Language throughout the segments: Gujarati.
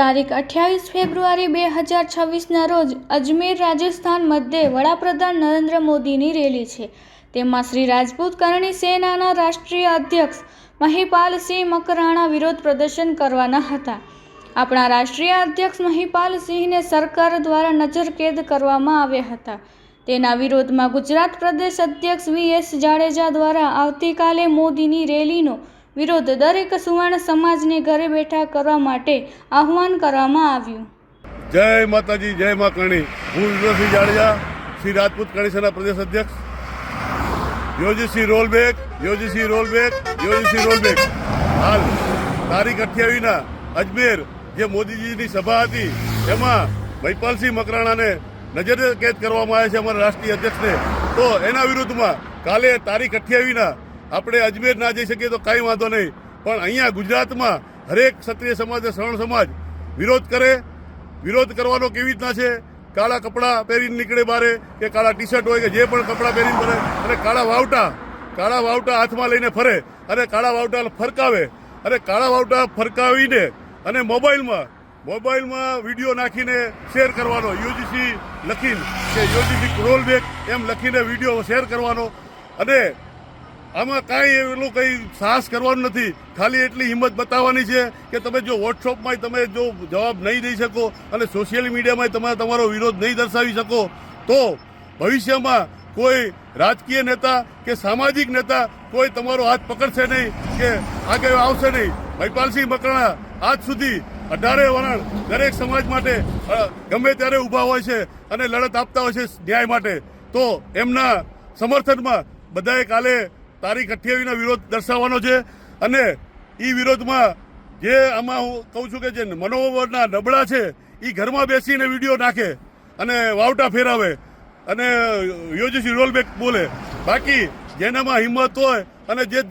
તારીખ 28 ફેબ્રુઆરી 2026ના રોજ અજમેર રાજસ્થાન મધ્યે વડાપ્રધાન નરેન્દ્ર મોદીની રેલી છે। તેમાં શ્રી રાજપૂત કરણી સેનાના રાષ્ટ્રીય અધ્યક્ષ મહિપાલસિંહ મકરાણા વિરોધ પ્રદર્શન કરવાના હતા। આપણા રાષ્ટ્રીય અધ્યક્ષ મહિપાલસિંહને સરકાર દ્વારા નજરકેદ કરવામાં આવ્યા હતા। તેના વિરોધમાં ગુજરાત પ્રદેશ અધ્યક્ષ વી.એસ. જાડેજા દ્વારા આવતીકાલે મોદીની રેલીનો વિરોધ દરેક સુવર્ણ સમાજને ઘરે બેઠા કરવા માટે આહવાન કરવામાં આવ્યું। જય માતાજી, જય મા કરણી। હું વી.એસ. જાડેજા, શ્રી રાજપૂત કરણી સેના પ્રદેશ અધ્યક્ષ। યોજીસી રોલબેક, યોજીસી રોલબેક, યોજીસી રોલબેક। હાલ તારીખ 28ના અજમેર જે મોદીજીની સભા હતી એમાં મહિપાલસિંહ મકરાણાને નજરકેદ કરવામાં આવ્યા છે અમારા રાષ્ટ્રીય અધ્યક્ષને। તો એના વિરુદ્ધમાં કાલે તારીખ 28ના આપણે અજમેર ના જઈ શકીએ તો કાંઈ વાંધો નહીં, પણ અહીંયા ગુજરાતમાં હરેક ક્ષત્રિય સમાજ સવર્ણ સમાજ વિરોધ કરે। વિરોધ કરવાનો કેવી રીતના છે? કાળા કપડાં પહેરીને નીકળે બારે, કે કાળા ટી શર્ટ હોય કે જે પણ કપડાં પહેરીને ફરે, અને કાળા વાવટા હાથમાં લઈને ફરે અને કાળા વાવટા ફરકાવે, અને કાળા વાવટા ફરકાવીને અને મોબાઈલમાં વિડીયો નાખીને શેર કરવાનો, યુજીસી લખીને કે યુજીસી રોલબેક એમ લખીને વિડીયો શેર કરવાનો। અને આમાં કાંઈ એટલું કંઈ સાહસ કરવાનું નથી, ખાલી એટલી હિંમત બતાવવાની છે કે તમે જો વોટ્સઅપમાં તમે જો જવાબ નહીં દઈ શકો અને સોશિયલ મીડિયામાં તમે તમારો વિરોધ નહીં દર્શાવી શકો તો ભવિષ્યમાં કોઈ રાજકીય નેતા કે સામાજિક નેતા કોઈ તમારો હાથ પકડશે નહીં કે આગળ આવશે નહીં। મહિપાલસિંહ મકરાણા આજ સુધી 18 વર્ષ દરેક સમાજ માટે ગમે ત્યારે ઊભા હોય છે અને લડત આપતા હોય છે ન્યાય માટે। તો એમના સમર્થનમાં બધાએ કાલે તારીખ 28ના વિરોધ દર્શાવવાનો છે। અને એ વિરોધમાં જે આમાં હું કહું છું કે જે મનોબળના નબળા છે એ ઘરમાં બેસીને વિડીયો નાખે અને વાવટા ફેરાવે અને યોજીસી રોલબેક બોલે। બાકી જેનામાં હિંમત હોય અને જે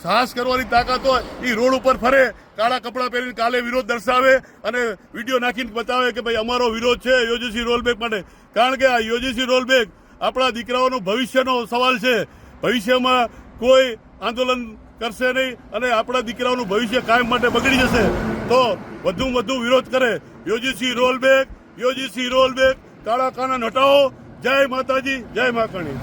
સાહસ કરવાની તાકાત હોય એ રોડ ઉપર ફરે, કાળા કપડાં પહેરીને કાલે વિરોધ દર્શાવે અને વિડીયો નાખીને બતાવે કે ભાઈ અમારો વિરોધ છે યોજીસી રોલબેક માટે। કારણ કે આ યોજીસી રોલબેક આપણા દીકરાઓનું ભવિષ્યનો સવાલ છે। ભવિષ્યમાં કોઈ આંદોલન કરશે નહીં અને આપણા દીકરાઓનું ભવિષ્ય કાયમ માટે બગડી જશે। તો વધુમાં વધુ વિરોધ કરે। યોજીસી રોલબેક, યોજીસી રોલબેક, કાળા કાનૂન હટાવો। જય માતાજી, જય મા કરણી।